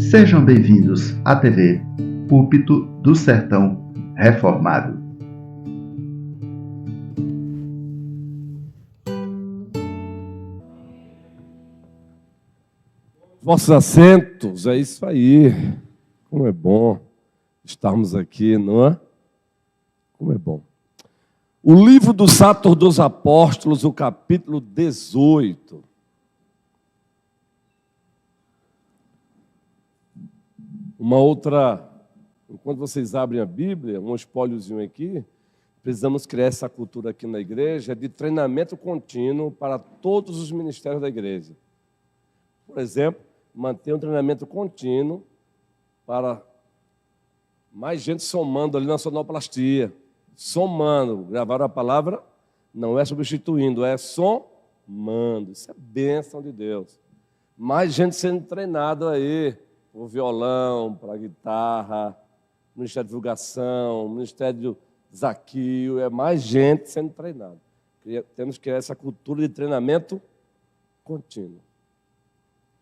Sejam bem-vindos à TV Púlpito do Sertão Reformado. Vossos assentos, é isso aí. Como é bom estarmos aqui, não é? Como é bom. O livro dos Atos dos Apóstolos, o capítulo 18. Uma outra, enquanto vocês abrem a Bíblia, um espóliozinho aqui, precisamos criar essa cultura aqui na igreja de treinamento contínuo para todos os ministérios da igreja. Por exemplo, manter um treinamento contínuo para mais gente somando ali na sonoplastia. Somando, gravaram a palavra, não é substituindo, é somando. Isso é bênção de Deus. Mais gente sendo treinada aí, para o violão, para a guitarra, Ministério de Divulgação, Ministério de Zaqueu, é mais gente sendo treinada. Temos que criar essa cultura de treinamento contínuo.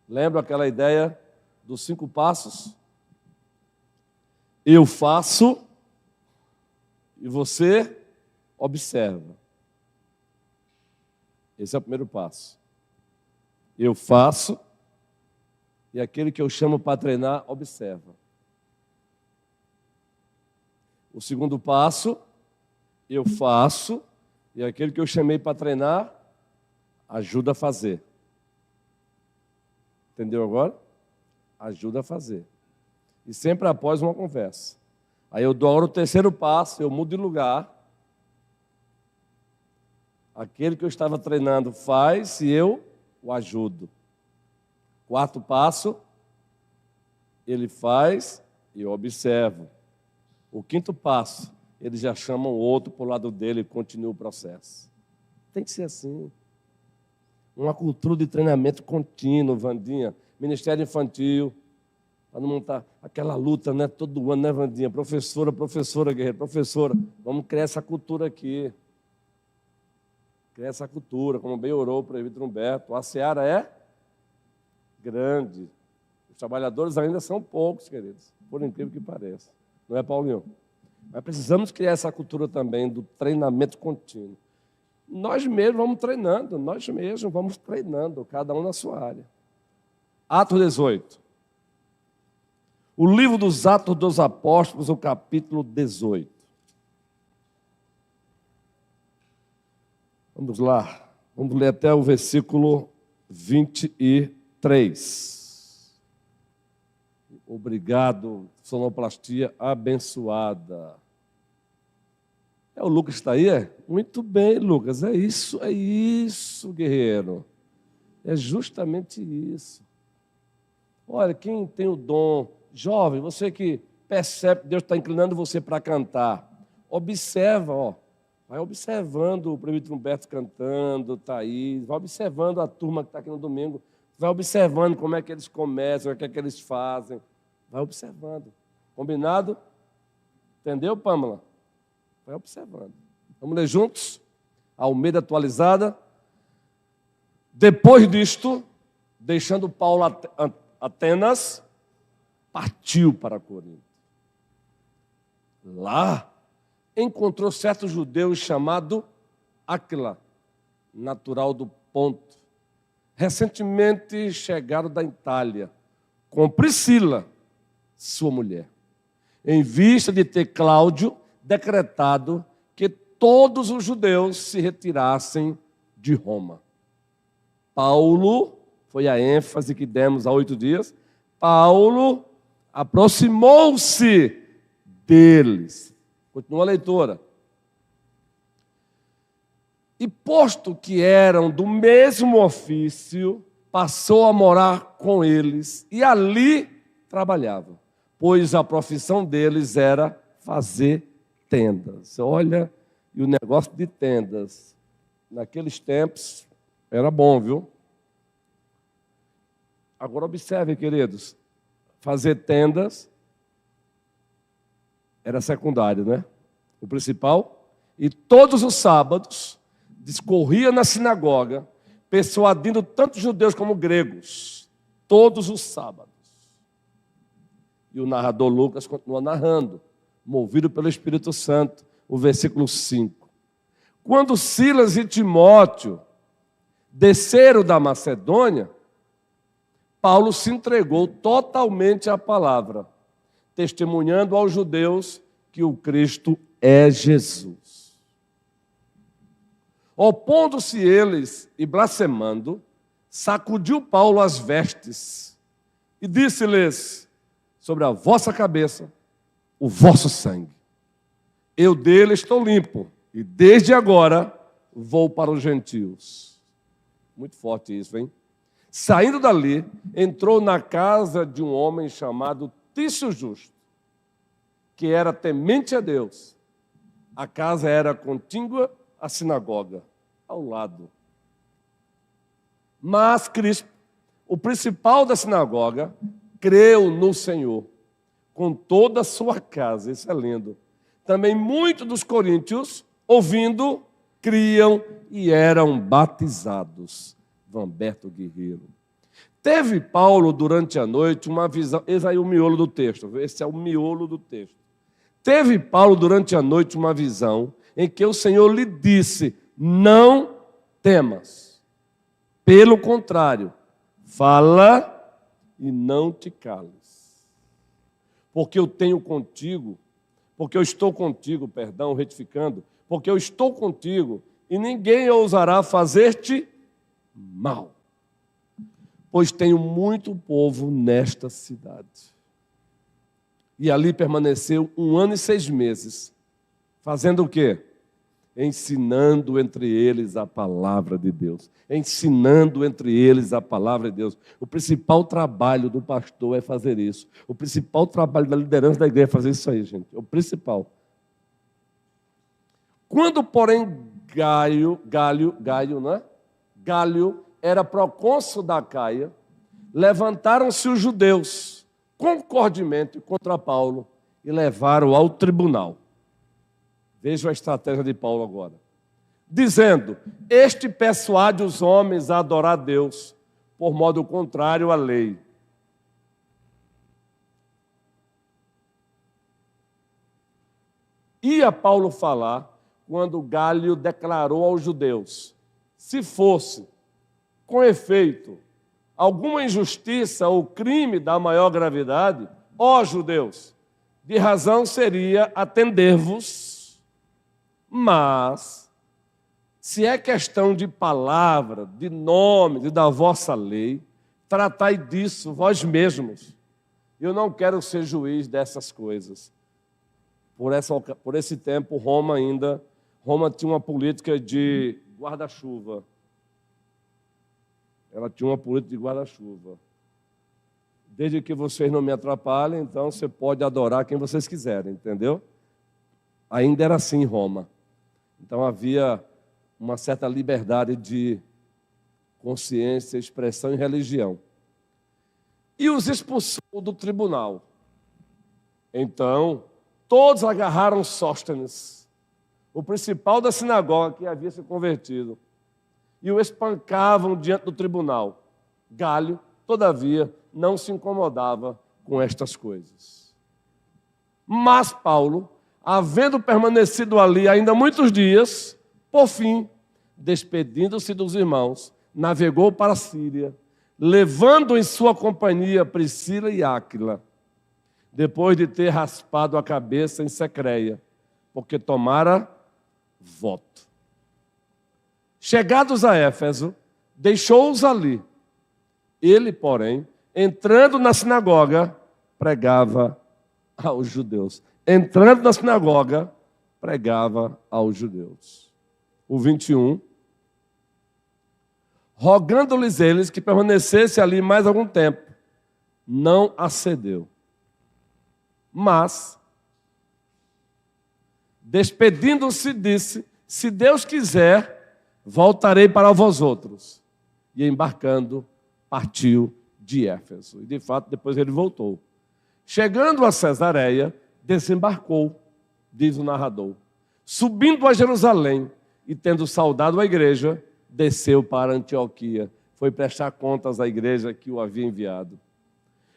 Lembra aquela ideia dos 5 passos? Eu faço e você observa. Esse é o primeiro passo. Eu faço e aquele que eu chamo para treinar, observa. O segundo passo, eu faço e aquele que eu chamei para treinar, ajuda a fazer. Entendeu agora? Ajuda a fazer. E sempre após uma conversa. Aí eu dou agora o terceiro passo, eu mudo de lugar. Aquele que eu estava treinando faz e eu o ajudo. Quarto passo, ele faz e eu observo. O quinto passo, eles já chamam o outro para o lado dele e continua o processo. Tem que ser assim. Uma cultura de treinamento contínuo, Vandinha. Ministério infantil, para não montar aquela luta, né, todo ano, né, Vandinha? Professora, guerreiro, professora. Vamos criar essa cultura aqui. Criar essa cultura, como bem orou o presbítero Humberto. A seara é grande. Os trabalhadores ainda são poucos, queridos, por incrível que pareça. Não é, Paulinho? Mas precisamos criar essa cultura também do treinamento contínuo. Nós mesmos vamos treinando, cada um na sua área. Atos 18. O livro dos Atos dos Apóstolos, o capítulo 18. Vamos lá. Vamos ler até o versículo 23. Obrigado, sonoplastia abençoada. O Lucas está aí? É? Muito bem, Lucas. É isso, guerreiro. É justamente isso. Olha, quem tem o dom, jovem, você que percebe que Deus está inclinando você para cantar, observa, ó. Vai observando o presbítero Humberto cantando, Thaís, vai observando a turma que está aqui no domingo, vai observando como é que eles começam, o que é que eles fazem. Vai observando. Combinado? Entendeu, Pâmela? Vai observando. Vamos ler juntos? Almeida atualizada. Depois disto, deixando Paulo Atenas, partiu para Corinto. Lá, encontrou certo judeu chamado Áquila, natural do Ponto. Recentemente chegaram da Itália, com Priscila, sua mulher, em vista de ter Cláudio decretado que todos os judeus se retirassem de Roma. Paulo, foi a ênfase que demos há 8 dias, Paulo aproximou-se deles. Continua a leitura. E posto que eram do mesmo ofício, passou a morar com eles e ali trabalhava, pois a profissão deles era fazer tendas. Olha, e o negócio de tendas, naqueles tempos, era bom, viu? Agora observem, queridos, fazer tendas era secundário, né? O principal, e todos os sábados, discorria na sinagoga, persuadindo tanto judeus como gregos, todos os sábados. E o narrador Lucas continua narrando, movido pelo Espírito Santo, o versículo 5. Quando Silas e Timóteo desceram da Macedônia, Paulo se entregou totalmente à palavra, testemunhando aos judeus que o Cristo é Jesus. Opondo-se eles e blasfemando, sacudiu Paulo as vestes e disse-lhes: sobre a vossa cabeça o vosso sangue. Eu dele estou limpo, e desde agora vou para os gentios. Muito forte isso, hein? Saindo dali, entrou na casa de um homem chamado Tício Justo, que era temente a Deus. A casa era contígua à sinagoga, ao lado. Mas Crispo, o principal da sinagoga, creu no Senhor com toda a sua casa. Isso é lindo. Também muitos dos coríntios, ouvindo, criam e eram batizados. Vamberto Guerreiro. Teve Paulo durante a noite uma visão. Esse aí é o miolo do texto. Esse é o miolo do texto. Teve Paulo durante a noite uma visão em que o Senhor lhe disse: não temas. Pelo contrário, fala e não te cales. Porque eu tenho contigo, porque eu estou contigo, perdão, retificando, porque eu estou contigo e ninguém ousará fazer-te mal. Pois tenho muito povo nesta cidade. E ali permaneceu 1 ano e 6 meses. Fazendo o quê? Ensinando entre eles a palavra de Deus. Ensinando entre eles a palavra de Deus. O principal trabalho do pastor é fazer isso. O principal trabalho da liderança da igreja é fazer isso aí, gente. É o principal. Quando, porém, Galho, não é? Galho era procônsul da Acaia, levantaram-se os judeus concordemente contra Paulo e levaram-o ao tribunal. Veja a estratégia de Paulo agora. Dizendo: este persuade os homens a adorar a Deus, por modo contrário à lei. Ia Paulo falar quando Galho declarou aos judeus: se fosse, com efeito, alguma injustiça ou crime da maior gravidade, ó judeus, de razão seria atender-vos, mas, se é questão de palavra, de nome e da vossa lei, tratai disso vós mesmos. Eu não quero ser juiz dessas coisas. Por esse tempo, Roma tinha uma política de guarda-chuva. Ela tinha uma política de guarda-chuva. Desde que vocês não me atrapalhem, então você pode adorar quem vocês quiserem, entendeu? Ainda era assim em Roma. Então havia uma certa liberdade de consciência, expressão e religião. E os expulsou do tribunal. Então, todos agarraram Sóstenes, o principal da sinagoga que havia se convertido, e o espancavam diante do tribunal. Galho, todavia, não se incomodava com estas coisas. Mas Paulo, havendo permanecido ali ainda muitos dias, por fim, despedindo-se dos irmãos, navegou para a Síria, levando em sua companhia Priscila e Áquila, depois de ter raspado a cabeça em Secreia, porque tomara voto. Chegados a Éfeso, deixou-os ali. Ele, porém, entrando na sinagoga, pregava aos judeus. Entrando na sinagoga, pregava aos judeus. O 21. Rogando-lhes eles que permanecesse ali mais algum tempo, não acedeu. Mas, despedindo-se, disse: se Deus quiser, voltarei para vós outros. E embarcando, partiu de Éfeso. E de fato, depois ele voltou. Chegando a Cesareia, desembarcou, diz o narrador. Subindo a Jerusalém e tendo saudado a igreja, desceu para Antioquia. Foi prestar contas à igreja que o havia enviado.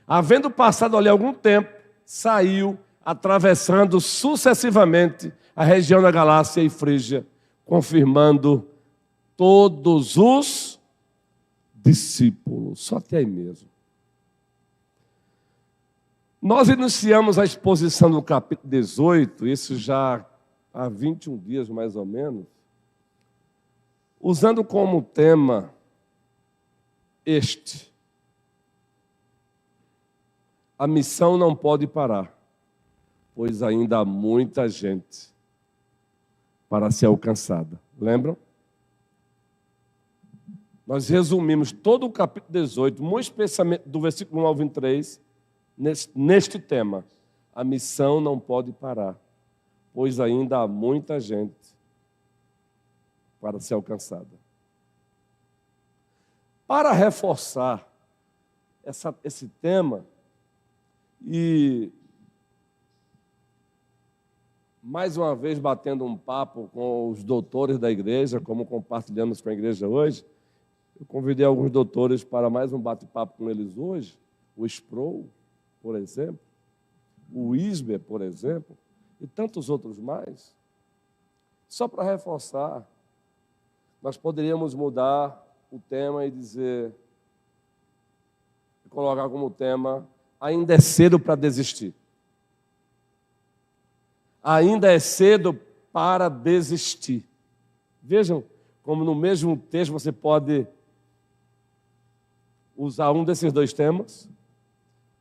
Havendo passado ali algum tempo, saiu atravessando sucessivamente a região da Galácia e Frígia, confirmando todos os discípulos. Só até aí mesmo. Nós iniciamos a exposição do capítulo 18, isso já há 21 dias mais ou menos, usando como tema este: a missão não pode parar, pois ainda há muita gente para ser alcançada. Lembram? Nós resumimos todo o capítulo 18, muito especialmente do versículo 1 ao 23, neste tema: a missão não pode parar, pois ainda há muita gente para ser alcançada. Para reforçar esse tema, e mais uma vez batendo um papo com os doutores da igreja, como compartilhamos com a igreja hoje, eu convidei alguns doutores para mais um bate-papo com eles hoje, o Sproul, por exemplo, o Isber, por exemplo, e tantos outros mais. Só para reforçar, nós poderíamos mudar o tema e dizer, colocar como tema: ainda é cedo para desistir. Ainda é cedo para desistir. Vejam como no mesmo texto você pode usar um desses dois temas.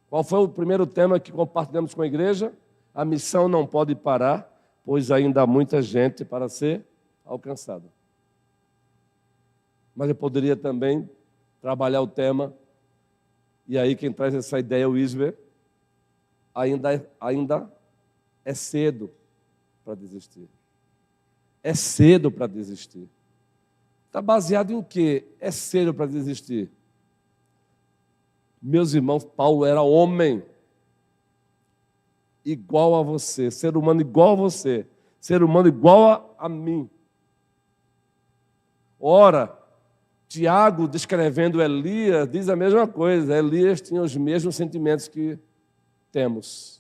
Qual foi o primeiro tema que compartilhamos com a igreja? A missão não pode parar, pois ainda há muita gente para ser alcançada. Mas eu poderia também trabalhar o tema, e aí quem traz essa ideia é o Isber: ainda é cedo para desistir. É cedo para desistir. Está baseado em quê? É cedo para desistir. Meus irmãos, Paulo era homem igual a você, ser humano igual a você, ser humano igual a mim. Ora, Tiago, descrevendo Elias, diz a mesma coisa. Elias tinha os mesmos sentimentos que temos.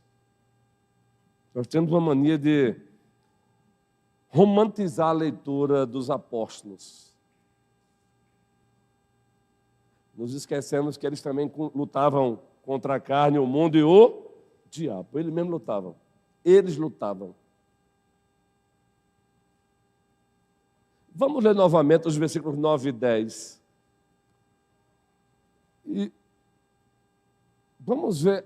Nós temos uma mania de romantizar a leitura dos apóstolos. Nos esquecemos que eles também lutavam contra a carne, o mundo e o diabo. Eles mesmos lutavam. Eles lutavam. Vamos ler novamente os versículos 9 e 10. E vamos ver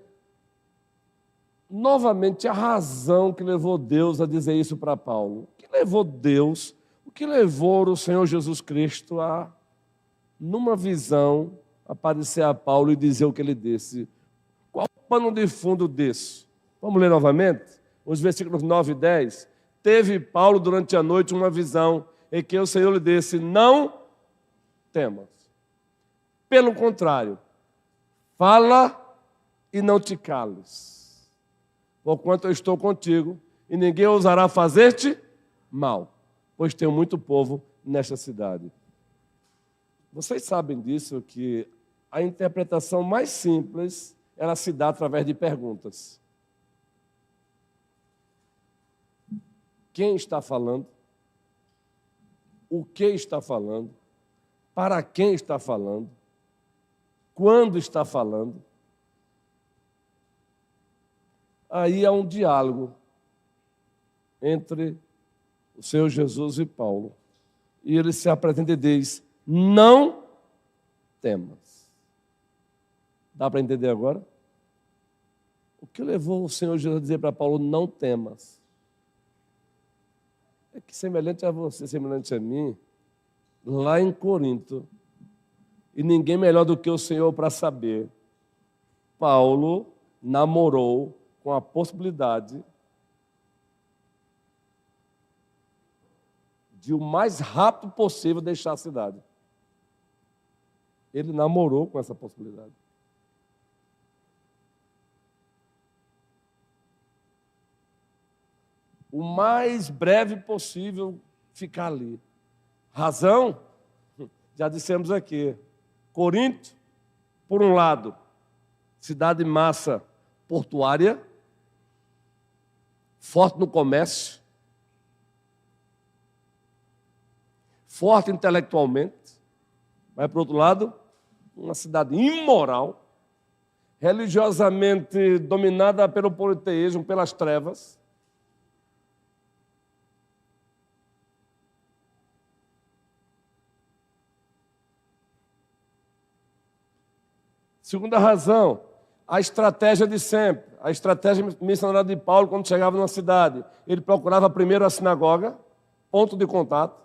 novamente a razão que levou Deus a dizer isso para Paulo. O que levou Deus, o que levou o Senhor Jesus Cristo a, numa visão, aparecer a Paulo e dizer o que ele disse? Qual o pano de fundo disso? Vamos ler novamente? Os versículos 9 e 10. Teve Paulo durante a noite uma visão em que o Senhor lhe disse: não temas. Pelo contrário, fala e não te cales, porquanto eu estou contigo, e ninguém ousará fazer-te mal, pois tenho muito povo nesta cidade. Vocês sabem disso, que a interpretação mais simples, ela se dá através de perguntas. Quem está falando? O que está falando? Para quem está falando? Quando está falando? Aí há um diálogo entre o Senhor Jesus e Paulo. E ele se apresenta e diz: não temas. Dá para entender agora? O que levou o Senhor Jesus a dizer para Paulo: não temas? É que, semelhante a você, semelhante a mim, lá em Corinto, e ninguém melhor do que o Senhor para saber, Paulo namorou com a possibilidade de o mais rápido possível deixar a cidade. Ele namorou com essa possibilidade. O mais breve possível ficar ali. Razão? Já dissemos aqui. Corinto, por um lado, cidade massa portuária, forte no comércio, forte intelectualmente, mas, por outro lado, uma cidade imoral, religiosamente dominada pelo politeísmo, pelas trevas. Segunda razão, a estratégia de sempre, a estratégia missionária de Paulo quando chegava numa cidade. Ele procurava primeiro a sinagoga, ponto de contato.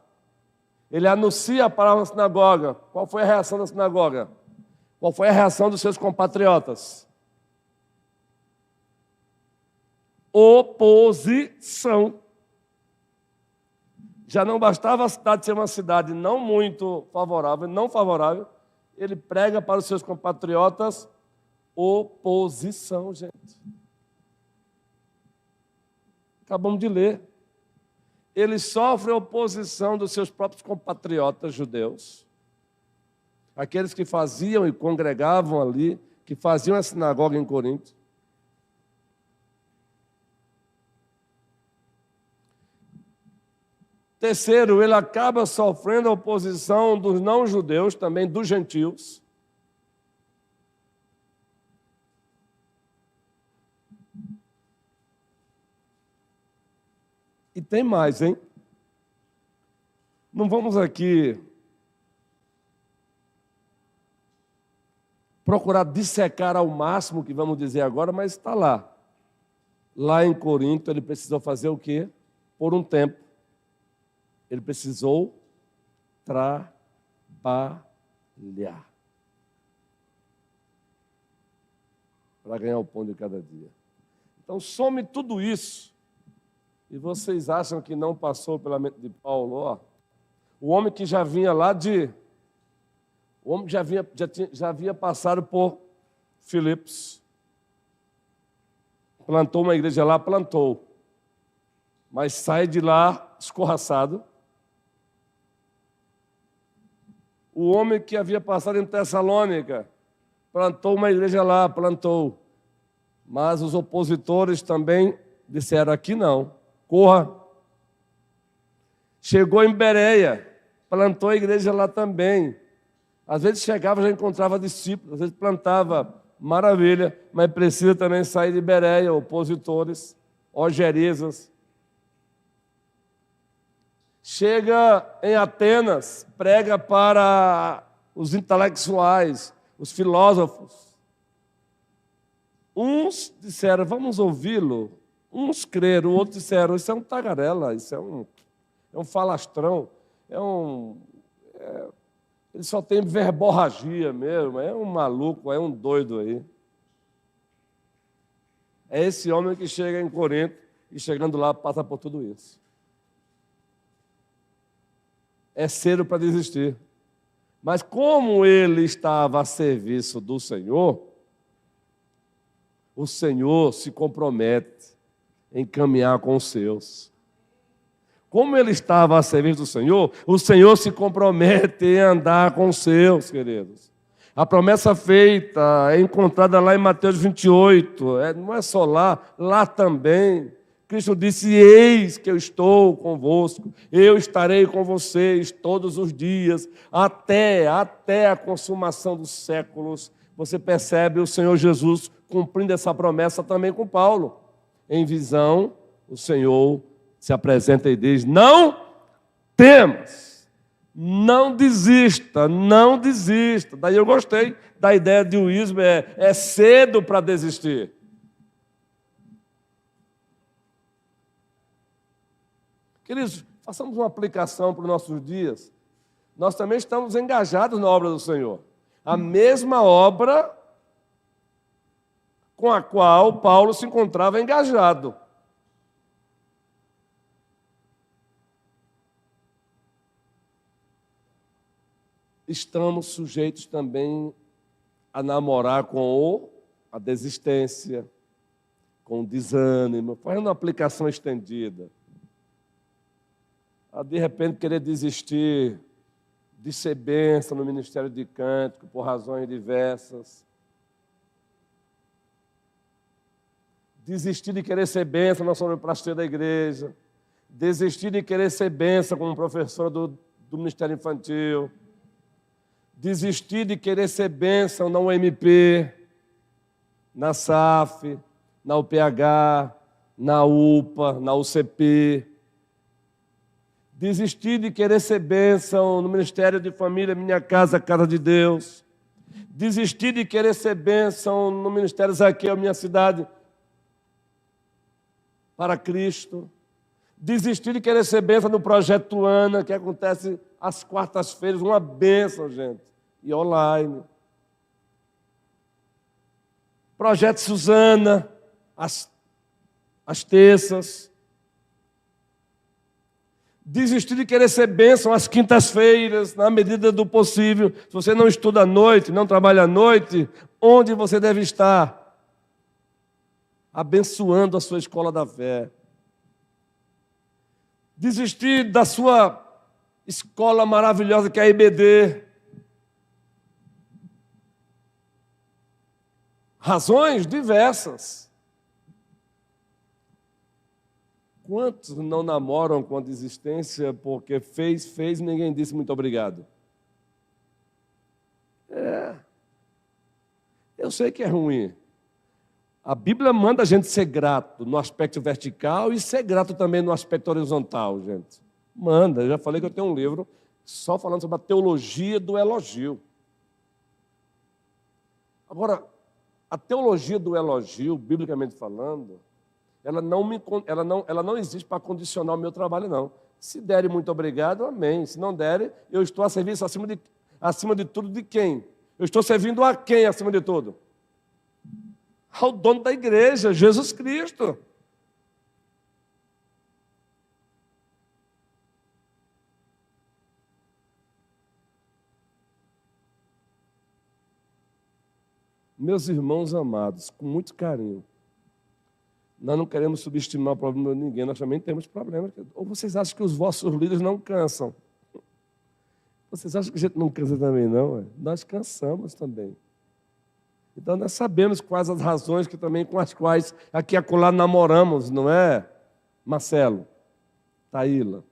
Ele anuncia a palavra na sinagoga. Qual foi a reação da sinagoga? Qual foi a reação dos seus compatriotas? Oposição. Já não bastava a cidade ser uma cidade não muito favorável, não favorável, ele prega para os seus compatriotas oposição, gente. Acabamos de ler. Ele sofre oposição dos seus próprios compatriotas judeus, aqueles que faziam e congregavam ali, que faziam a sinagoga em Corinto. Terceiro, ele acaba sofrendo a oposição dos não-judeus, também dos gentios. E tem mais, hein? Não vamos aqui procurar dissecar ao máximo o que vamos dizer agora, mas está lá. Lá em Corinto, ele precisou fazer o quê? Por um tempo. Ele precisou trabalhar. Para ganhar o pão de cada dia. Então, some tudo isso. E vocês acham que não passou pela mente de Paulo? Ó, o homem que já vinha lá de... O homem que já havia passado por Filipos. Plantou uma igreja lá, plantou. Mas sai de lá escorraçado. O homem que havia passado em Tessalônica, plantou uma igreja lá, plantou. Mas os opositores também disseram, aqui não, corra. Chegou em Bereia, plantou a igreja lá também. Às vezes chegava, já encontrava discípulos, às vezes plantava, maravilha, mas precisa também sair de Bereia, opositores, ogerizas. Chega em Atenas, prega para os intelectuais, os filósofos. Uns disseram, vamos ouvi-lo. Uns creram, outros disseram, isso é um tagarela, isso é um falastrão, ele só tem verborragia mesmo, é um maluco, é um doido aí. É esse homem que chega em Corinto e chegando lá passa por tudo isso. É cedo para desistir. Mas como ele estava a serviço do Senhor, o Senhor se compromete em caminhar com os seus. Como ele estava a serviço do Senhor, o Senhor se compromete em andar com os seus, queridos. A promessa feita é encontrada lá em Mateus 28, não é só lá também. Cristo disse, eis que eu estou convosco, eu estarei com vocês todos os dias, até a consumação dos séculos. Você percebe o Senhor Jesus cumprindo essa promessa também com Paulo. Em visão, o Senhor se apresenta e diz, não temas, não desista, não desista. Daí eu gostei da ideia de Wilson, é cedo para desistir. Queridos, façamos uma aplicação para os nossos dias. Nós também estamos engajados na obra do Senhor. A mesma obra com a qual Paulo se encontrava engajado. Estamos sujeitos também a namorar com a desistência, com o desânimo, fazendo uma aplicação estendida. A de repente querer desistir de ser bênção no ministério de cântico por razões diversas. Desistir de querer ser bênção na sonoplastia da igreja. Desistir de querer ser bênção como professora do Ministério Infantil. Desistir de querer ser bênção na UMP, na SAF, na UPH, na UPA, na UCP. Desistir de querer ser bênção no Ministério de Família, Minha Casa, Casa de Deus. Desistir de querer ser bênção no Ministério Zaqueu, Minha Cidade, para Cristo. Desistir de querer ser bênção no Projeto Ana, que acontece às quartas-feiras, uma bênção, gente, e online. Projeto Suzana, às terças. Desistir de querer ser bênção às quintas-feiras, na medida do possível. Se você não estuda à noite, não trabalha à noite, onde você deve estar? Abençoando a sua escola da fé. Desistir da sua escola maravilhosa que é a IBD. Razões diversas. Quantos não namoram com a desistência porque fez e ninguém disse muito obrigado? Eu sei que é ruim. A Bíblia manda a gente ser grato no aspecto vertical e ser grato também no aspecto horizontal, gente. Manda. Eu já falei que eu tenho um livro só falando sobre a teologia do elogio. Agora, a teologia do elogio, biblicamente falando, ela não existe para condicionar o meu trabalho, não. Se derem muito obrigado, amém. Se não derem, eu estou a serviço acima de tudo de quem? Eu estou servindo a quem acima de tudo? Ao dono da igreja, Jesus Cristo. Meus irmãos amados, com muito carinho, nós não queremos subestimar o problema de ninguém, nós também temos problemas. Ou vocês acham que os vossos líderes não cansam? Vocês acham que a gente não cansa também, não? Nós cansamos também. Então nós sabemos quais as razões com as quais aqui e acolá namoramos, não é, Marcelo, Taíla?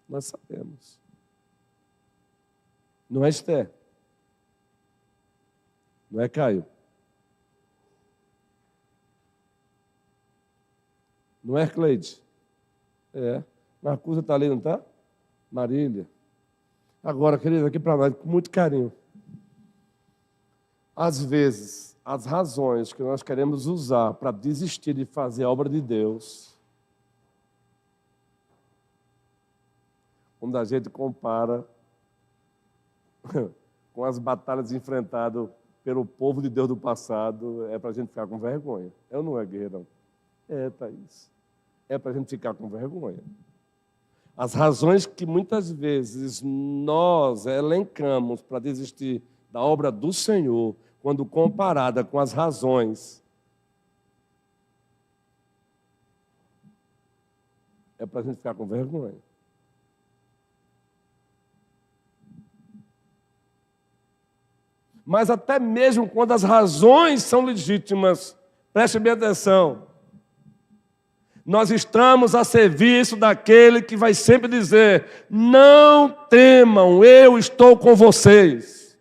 Nós sabemos. Não é Esther? Não é Caio? Não é Cleide? É. Marcusa está ali, não está? Marília. Agora, querido, aqui para nós, com muito carinho. Às vezes, as razões que nós queremos usar para desistir de fazer a obra de Deus, quando a gente compara com as batalhas enfrentadas pelo povo de Deus do passado, é para a gente ficar com vergonha. Eu não é, guerreirão? É, Thaís. É para a gente ficar com vergonha. As razões que muitas vezes nós elencamos para desistir da obra do Senhor, quando comparada com as razões, é para a gente ficar com vergonha. Mas até mesmo quando as razões são legítimas, preste bem atenção, nós estamos a serviço daquele que vai sempre dizer: não temam, eu estou com vocês.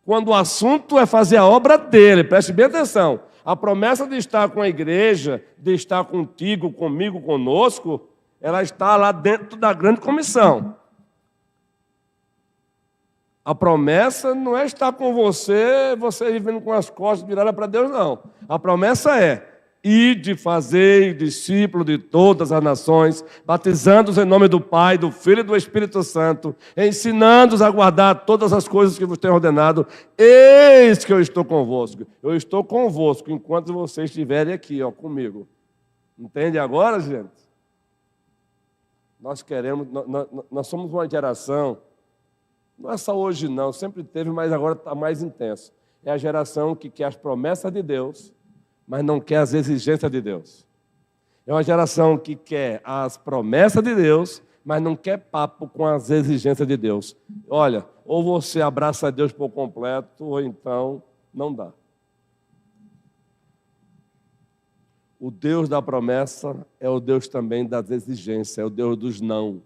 Quando o assunto é fazer a obra dele, preste bem atenção, a promessa de estar com a igreja, de estar contigo, comigo, conosco, ela está lá dentro da grande comissão. A promessa não é estar com você vivendo com as costas viradas para Deus, não. A promessa é: ide, fazei discípulo de todas as nações, batizando-os em nome do Pai, do Filho e do Espírito Santo, ensinando-os a guardar todas as coisas que vos tenho ordenado. Eis que eu estou convosco. Eu estou convosco enquanto vocês estiverem aqui, comigo. Entende agora, gente? Nós queremos, nós somos uma geração, não é só hoje não, sempre teve, mas agora está mais intenso. É a geração que quer as promessas de Deus, mas não quer as exigências de Deus. É uma geração que quer as promessas de Deus, mas não quer papo com as exigências de Deus. Olha, ou você abraça Deus por completo, ou então não dá. O Deus da promessa é o Deus também das exigências, é o Deus dos não.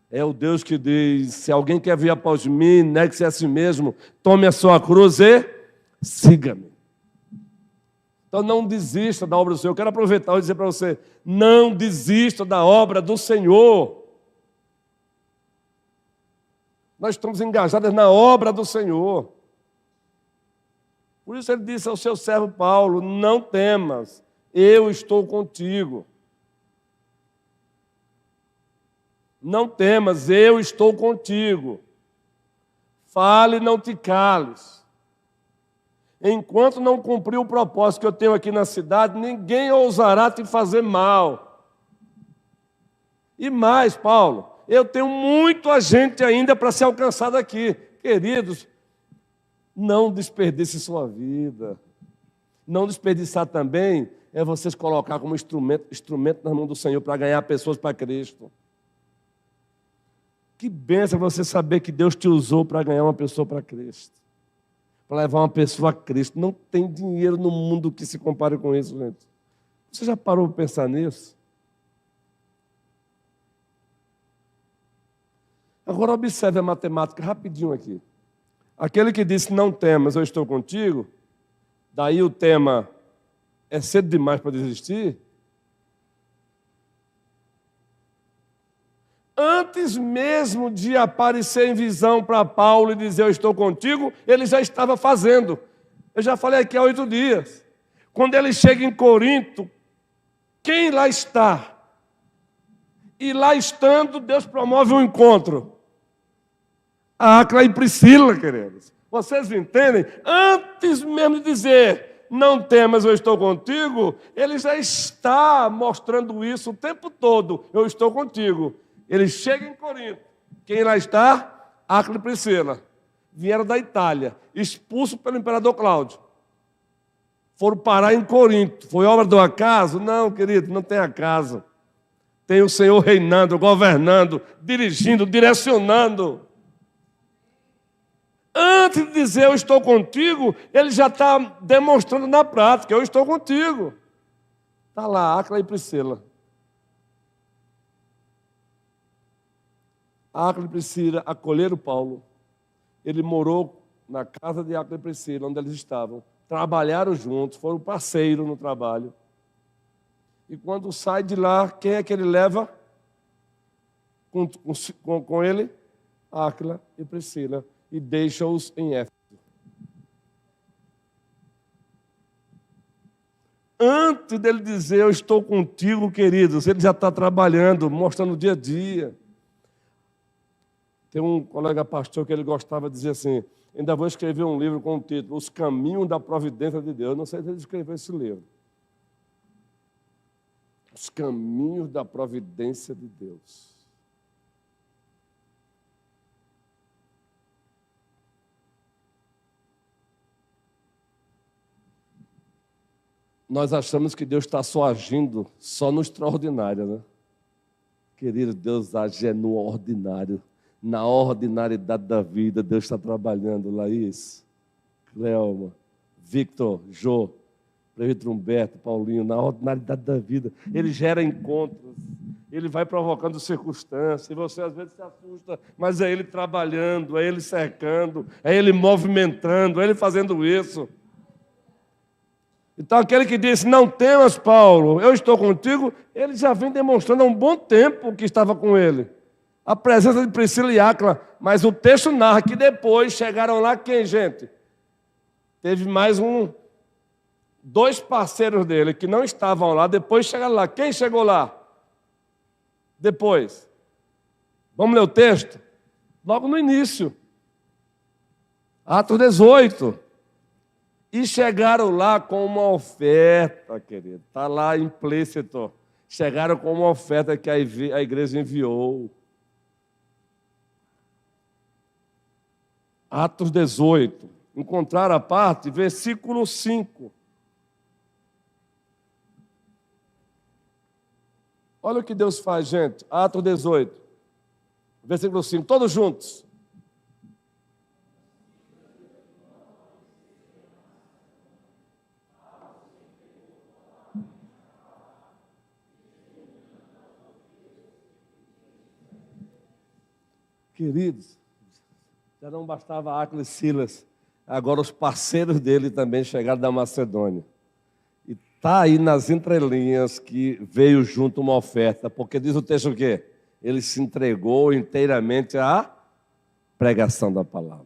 É o Deus que diz, se alguém quer vir após mim, negue-se a si mesmo, tome a sua cruz e siga-me. Então não desista da obra do Senhor. Eu quero aproveitar e dizer para você, não desista da obra do Senhor. Nós estamos engajados na obra do Senhor. Por isso ele disse ao seu servo Paulo, não temas, eu estou contigo. Não temas, eu estou contigo. Fale e não te cales. Enquanto não cumprir o propósito que eu tenho aqui na cidade, ninguém ousará te fazer mal. E mais, Paulo, eu tenho muita gente ainda para ser alcançada aqui. Queridos, não desperdice sua vida. Não desperdiçar também é vocês colocar como instrumento nas mãos do Senhor para ganhar pessoas para Cristo. Que bênção você saber que Deus te usou para ganhar uma pessoa para Cristo. Para levar uma pessoa a Cristo. Não tem dinheiro no mundo que se compare com isso, gente. Você já parou para pensar nisso? Agora observe a matemática rapidinho aqui. Aquele que disse, não temas, eu estou contigo, daí o tema é cedo demais para desistir. Antes mesmo de aparecer em visão para Paulo e dizer, eu estou contigo, ele já estava fazendo. Eu já falei aqui há 8 dias. Quando ele chega em Corinto, quem lá está? E lá estando, Deus promove um encontro. Áquila e Priscila, queridos. Vocês entendem? Antes mesmo de dizer, não temas, eu estou contigo, ele já está mostrando isso o tempo todo. Eu estou contigo. Ele chega em Corinto. Quem lá está? Áquila e Priscila. Vieram da Itália, expulsos pelo imperador Cláudio. Foram parar em Corinto. Foi obra do acaso? Não, querido, não tem acaso. Tem o Senhor reinando, governando, dirigindo, direcionando. Antes de dizer eu estou contigo, ele já está demonstrando na prática, eu estou contigo. Está lá, Áquila e Priscila. Áquila e Priscila acolheram Paulo. Ele morou na casa de Áquila e Priscila, onde eles estavam. Trabalharam juntos, foram parceiros no trabalho. E quando sai de lá, quem é que ele leva com ele? Áquila e Priscila. E deixa-os em Éfeso. Antes dele dizer, eu estou contigo, queridos, ele já está trabalhando, mostrando o dia a dia. Tem um colega pastor que ele gostava de dizer assim, ainda vou escrever um livro com o título, Os Caminhos da Providência de Deus. Eu não sei se ele escreveu esse livro. Os Caminhos da Providência de Deus. Nós achamos que Deus está só agindo, só no extraordinário, né? Querido, Deus age no ordinário. Na ordinariedade da vida, Deus está trabalhando. Laís, Cleoma, Victor, Jô, Prefeito Humberto, Paulinho, na ordinariedade da vida. Ele gera encontros, ele vai provocando circunstâncias, e você às vezes se assusta, mas é ele trabalhando, é ele cercando, é ele movimentando, é ele fazendo isso. Então aquele que disse, não temas, Paulo, eu estou contigo, ele já vem demonstrando há um bom tempo que estava com ele. A presença de Priscila e Áquila, mas o texto narra que depois chegaram lá quem, gente? Teve mais 2 parceiros dele que não estavam lá, depois chegaram lá. Quem chegou lá? Depois. Vamos ler o texto? Logo no início. Atos 18. E chegaram lá com uma oferta, querido. Está lá implícito. Chegaram com uma oferta que a igreja enviou. Atos 18. Encontrar a parte, versículo 5. Olha o que Deus faz, gente. Atos 18. Versículo 5. Todos juntos. Queridos, já não bastava Áquila e Silas, agora os parceiros dele também chegaram da Macedônia. E está aí nas entrelinhas que veio junto uma oferta, porque diz o texto o quê? Ele se entregou inteiramente à pregação da palavra.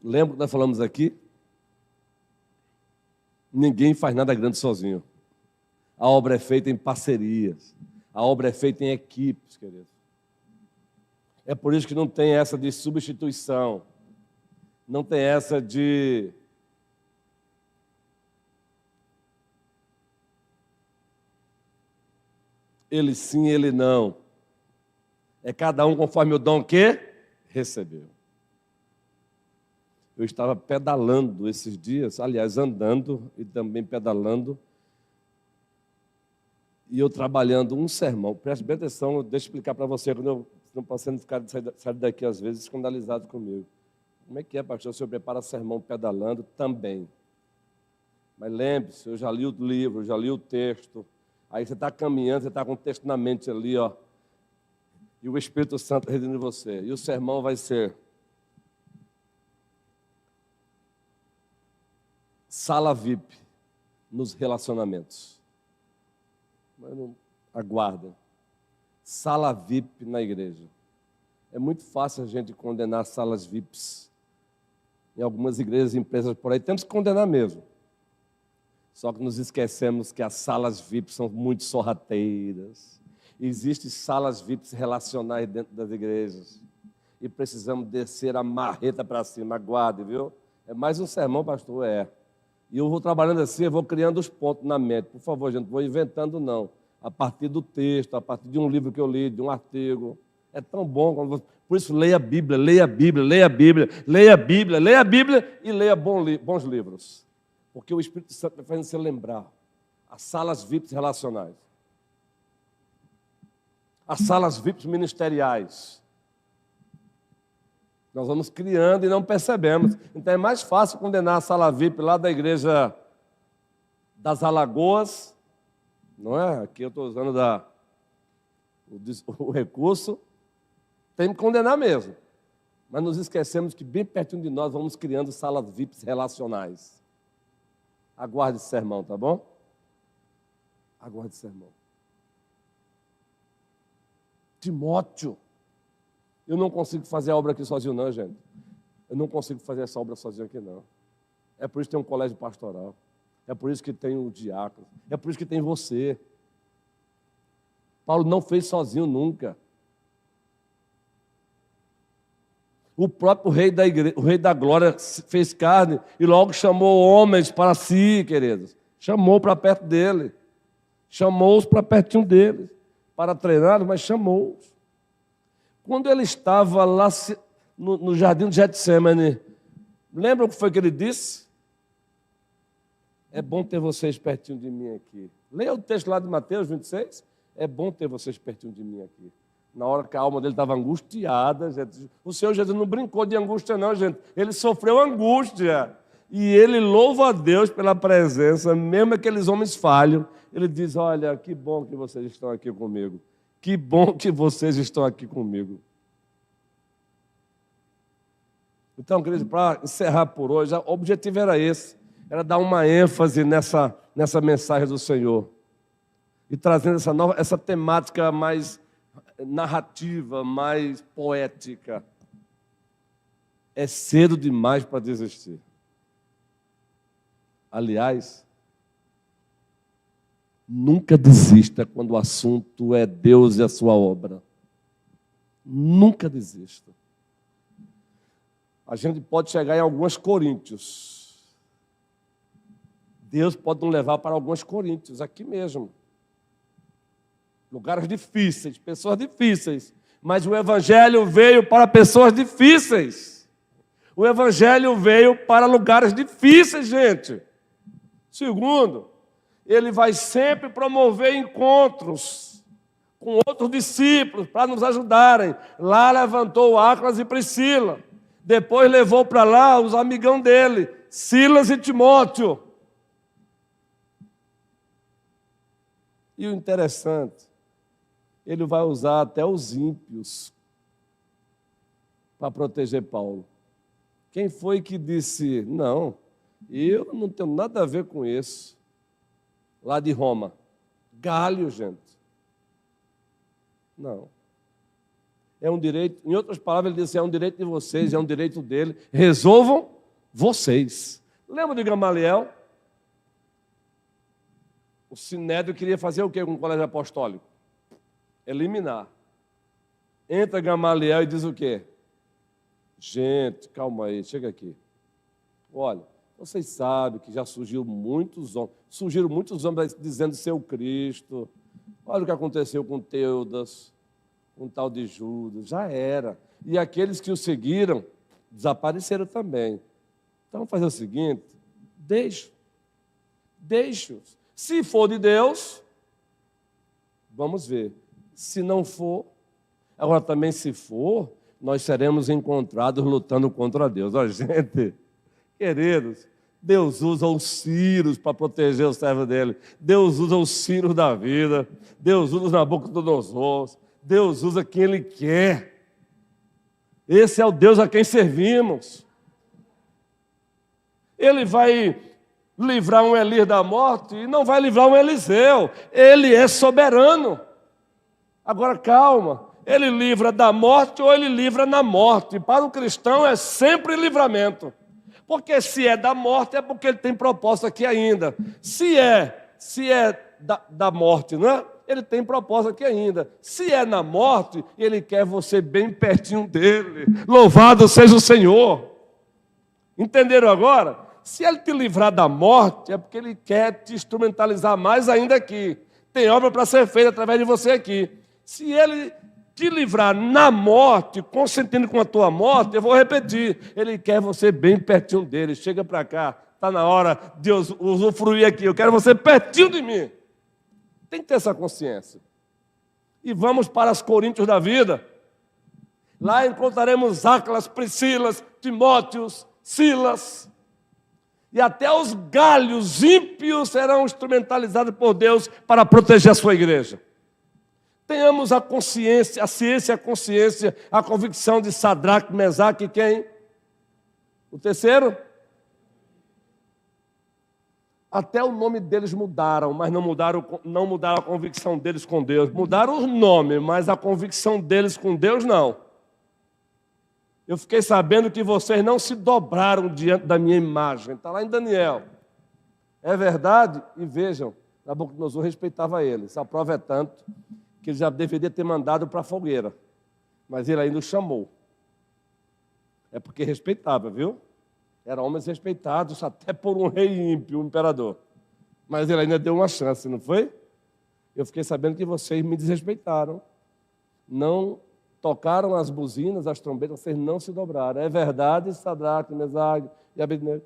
Lembra que nós falamos aqui? Ninguém faz nada grande sozinho. A obra é feita em parcerias. A obra é feita em equipes, queridos. É por isso que não tem essa de substituição. Não tem essa de ele sim, ele não. É cada um conforme o dom que recebeu. Eu estava pedalando esses dias, aliás, andando e também pedalando, e eu trabalhando um sermão. Preste bem atenção, deixa eu explicar para você, quando eu não posso sair daqui às vezes escandalizado comigo. Como é que é, pastor? O senhor prepara sermão pedalando? Também. Mas lembre-se, eu já li o livro, já li o texto. Aí você está caminhando, você está com o texto na mente ali, ó. E o Espírito Santo residindo em você. E o sermão vai ser sala VIP nos relacionamentos. Mas não aguarda. Sala VIP na igreja. É muito fácil a gente condenar salas VIPs. Em algumas igrejas e empresas por aí, temos que condenar mesmo. Só que nos esquecemos que as salas VIPs são muito sorrateiras. Existem salas VIPs relacionais dentro das igrejas. E precisamos descer a marreta para cima. Aguarde, viu? É mais um sermão, pastor? É. E eu vou trabalhando assim, eu vou criando os pontos na mente. Por favor, gente, não vou inventando, não. A partir do texto, a partir de um livro que eu li, de um artigo. É tão bom. Por isso, leia a Bíblia, leia a Bíblia, leia a Bíblia, leia a Bíblia, leia a Bíblia e leia bons livros. Porque o Espírito Santo vai fazendo você lembrar. As salas VIPs relacionais. As salas VIPs ministeriais. Nós vamos criando e não percebemos. Então é mais fácil condenar a sala VIP lá da igreja das Alagoas, não é? Aqui eu estou usando o recurso. Tem que condenar mesmo. Mas nos esquecemos que bem pertinho de nós vamos criando salas VIPs relacionais. Aguarde esse sermão, tá bom? Aguarde esse sermão. Timóteo. Eu não consigo fazer a obra aqui sozinho, não, gente. Eu não consigo fazer essa obra sozinho aqui, não. É por isso que tem um colégio pastoral. É por isso que tem o diácono. É por isso que tem você. Paulo não fez sozinho nunca. O próprio rei da igreja, o rei da glória fez carne e logo chamou homens para si, queridos. Chamou para perto dele. Chamou-os para pertinho dele. Para treinar, mas chamou-os. Quando ele estava lá no jardim de Getsemane, lembra o que foi que ele disse? É bom ter vocês pertinho de mim aqui. Leia o texto lá de Mateus 26. É bom ter vocês pertinho de mim aqui. Na hora que a alma dele estava angustiada, gente. O Senhor Jesus não brincou de angústia, não, gente. Ele sofreu angústia. E ele louva a Deus pela presença, mesmo aqueles homens falhos. Ele diz, olha, que bom que vocês estão aqui comigo. Que bom que vocês estão aqui comigo. Então, queridos, para encerrar por hoje, o objetivo era esse. Era dar uma ênfase nessa mensagem do Senhor. E trazendo essa temática mais narrativa, mais poética. É cedo demais para desistir. Aliás, nunca desista quando o assunto é Deus e a sua obra. Nunca desista. A gente pode chegar em algumas Coríntios. Deus pode nos levar para algumas Coríntios, aqui mesmo. Lugares difíceis, pessoas difíceis. Mas o Evangelho veio para pessoas difíceis. O Evangelho veio para lugares difíceis, gente. Segundo, ele vai sempre promover encontros com outros discípulos para nos ajudarem. Lá levantou Áquilas e Priscila. Depois levou para lá os amigão dele, Silas e Timóteo. E o interessante ele vai usar até os ímpios para proteger Paulo. Quem foi que disse, não, eu não tenho nada a ver com isso? Lá de Roma. Galho, gente. Não. É um direito, em outras palavras, ele disse, é um direito de vocês, é um direito dele. Resolvam vocês. Lembra de Gamaliel? O Sinédrio queria fazer o quê com o colégio apostólico? Eliminar. Entra Gamaliel e diz o quê? Gente, calma aí, chega aqui. Olha, vocês sabem que já surgiram muitos homens dizendo ser o Cristo. Olha o que aconteceu com Teudas, com tal de Judas, já era. E aqueles que o seguiram desapareceram também. Então, vamos fazer o seguinte, deixe-os. Se for de Deus, vamos ver. Se não for, agora também se for, nós seremos encontrados lutando contra Deus. Ó, gente, queridos, Deus usa os Círios para proteger o servo dele. Deus usa os Círios da vida. Deus usa os Nabucodonosor. Deus usa quem Ele quer. Esse é o Deus a quem servimos. Ele vai livrar um Elias da morte e não vai livrar um Eliseu. Ele é soberano. Agora, calma. Ele livra da morte ou ele livra na morte. Para o cristão é sempre livramento. Porque se é da morte é porque ele tem propósito aqui ainda. Se é da morte, não é? Ele tem propósito aqui ainda. Se é na morte, ele quer você bem pertinho dele. Louvado seja o Senhor. Entenderam agora? Se ele te livrar da morte, é porque ele quer te instrumentalizar mais ainda aqui. Tem obra para ser feita através de você aqui. Se ele te livrar na morte, consentindo com a tua morte, eu vou repetir, ele quer você bem pertinho dele. Chega para cá, está na hora de eu usufruir aqui. Eu quero você pertinho de mim. Tem que ter essa consciência. E vamos para as Coríntios da vida. Lá encontraremos Áquilas, Priscilas, Timóteos, Silas. E até os galhos ímpios serão instrumentalizados por Deus para proteger a sua igreja. Tenhamos a consciência, a ciência, a consciência, a convicção de Sadraque, Mesaque e quem? O terceiro? Até o nome deles mudaram, mas não mudaram a convicção deles com Deus. Mudaram o nome, mas a convicção deles com Deus não. Eu fiquei sabendo que vocês não se dobraram diante da minha imagem. Está lá em Daniel. É verdade? E vejam, Nabucodonosor respeitava eles. A prova é tanto que ele já deveria ter mandado para a fogueira. Mas ele ainda o chamou. É porque respeitava, viu? Eram homens respeitados até por um rei ímpio, um imperador. Mas ele ainda deu uma chance, não foi? Eu fiquei sabendo que vocês me desrespeitaram. Não tocaram as buzinas, as trombetas, vocês não se dobraram. É verdade, Sadraque, Mesaque e Abednego?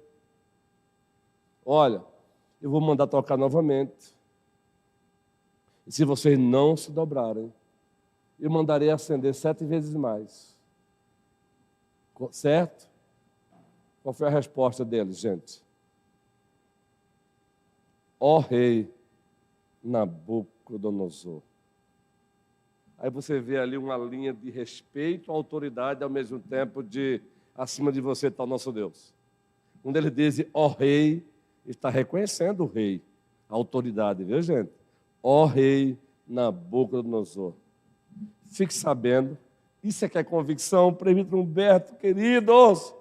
Olha, eu vou mandar tocar novamente. E se vocês não se dobrarem, eu mandarei acender 7 vezes mais. Certo? Qual foi a resposta deles, gente? Ó rei Nabucodonosor. Aí você vê ali uma linha de respeito à autoridade, ao mesmo tempo de acima de você está o nosso Deus. Quando ele diz, ó rei, está reconhecendo o rei, a autoridade, viu, gente? Ó rei Nabucodonosor. Fique sabendo, isso é que é convicção, presbítero Humberto, queridos.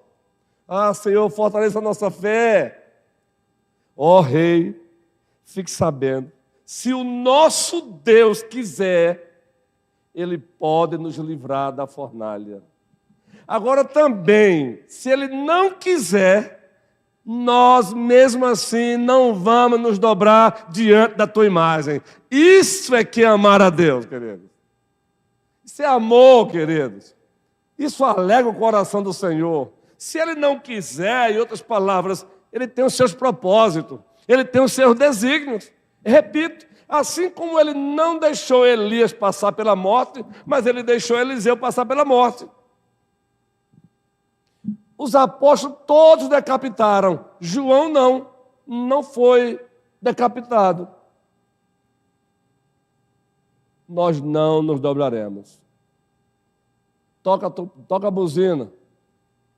Ah, Senhor, fortaleça a nossa fé. Ó rei, fique sabendo, se o nosso Deus quiser, Ele pode nos livrar da fornalha. Agora também, se Ele não quiser, nós mesmo assim não vamos nos dobrar diante da tua imagem. Isso é que é amar a Deus, queridos. Isso é amor, queridos. Isso alegra o coração do Senhor. Se Ele não quiser, em outras palavras, Ele tem os seus propósitos, Ele tem os seus desígnios. Repito, assim como Ele não deixou Elias passar pela morte, mas Ele deixou Eliseu passar pela morte. Os apóstolos todos decapitaram. João não foi decapitado. nós não nos dobraremos. Toca a buzina,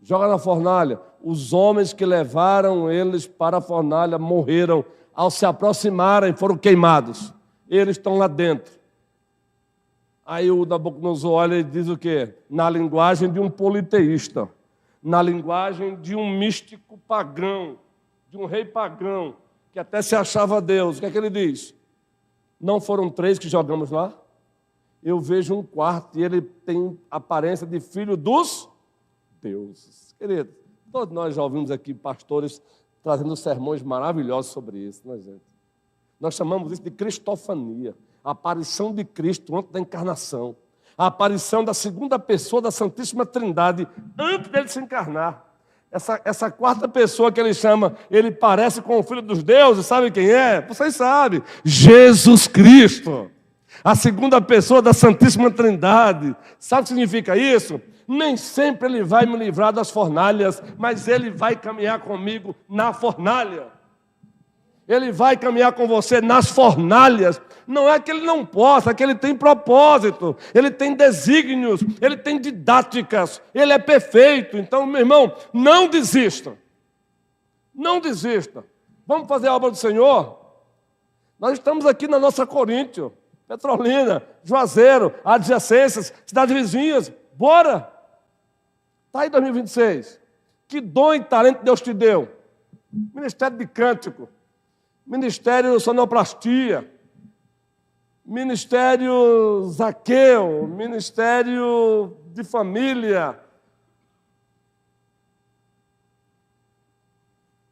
joga na fornalha. Os homens que levaram eles para a fornalha morreram. Ao se aproximarem, foram queimados. Eles estão lá dentro. Aí o Nabucodonosor olha e diz o quê? Na linguagem de um politeísta, na linguagem de um místico pagão, de um rei pagão, que até se achava Deus. O que é que ele diz? Não foram 3 que jogamos lá? Eu vejo um quarto e ele tem aparência de filho dos deuses. Querido, todos nós já ouvimos aqui pastores trazendo sermões maravilhosos sobre isso, né, gente? Nós chamamos isso de cristofania, a aparição de Cristo antes da encarnação, a aparição da segunda pessoa da Santíssima Trindade antes dele se encarnar. Essa quarta pessoa que ele chama, ele parece com o Filho dos deuses, sabe quem é? Vocês sabem, Jesus Cristo, a segunda pessoa da Santíssima Trindade. Sabe o que significa isso? Nem sempre ele vai me livrar das fornalhas, mas ele vai caminhar comigo na fornalha. Ele vai caminhar com você nas fornalhas. Não é que ele não possa, é que ele tem propósito, ele tem desígnios, ele tem didáticas, ele é perfeito. Então, meu irmão, não desista. Não desista. Vamos fazer a obra do Senhor? Nós estamos aqui na nossa Coríntio, Petrolina, Juazeiro, adjacências, cidades vizinhas. Bora! Está aí 2026. Que dom e talento Deus te deu? Ministério de cântico, ministério de sonoplastia, ministério Zaqueu, ministério de família,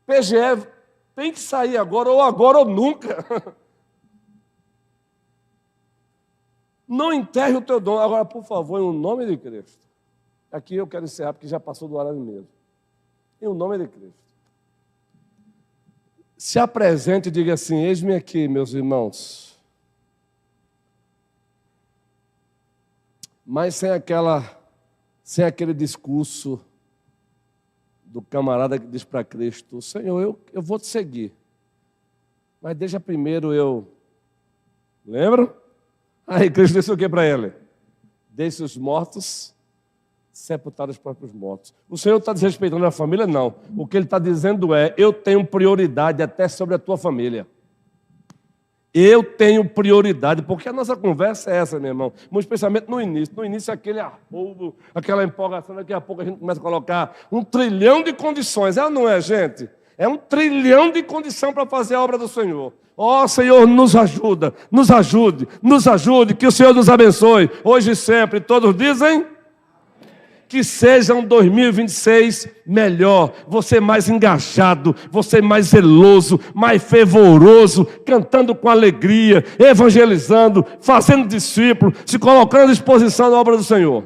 PGE tem que sair agora ou nunca. Não enterre o teu dom. Agora, por favor, em nome de Cristo. Aqui eu quero encerrar, porque já passou do horário mesmo. Em nome de Cristo. Se apresente e diga assim: eis-me aqui, meus irmãos. Mas sem aquele discurso do camarada que diz para Cristo: Senhor, eu vou te seguir. Mas deixa primeiro eu... Lembra? Aí Cristo disse o que para ele? Deixe os mortos sepultar os próprios mortos. O Senhor está desrespeitando a família? Não. O que Ele está dizendo é: eu tenho prioridade até sobre a tua família. Eu tenho prioridade, porque a nossa conversa é essa, meu irmão. Muito especialmente no início. No início é aquele arroubo, aquela empolgação, daqui a pouco a gente começa a colocar 1 trilhão de condições. É ou não é, gente? É 1 trilhão de condição para fazer a obra do Senhor. Ó, Senhor, nos ajuda, nos ajude, que o Senhor nos abençoe, hoje e sempre. Todos dizem... Que seja um 2026 melhor, você mais engajado, você mais zeloso, mais fervoroso, cantando com alegria, evangelizando, fazendo discípulo, se colocando à disposição da obra do Senhor.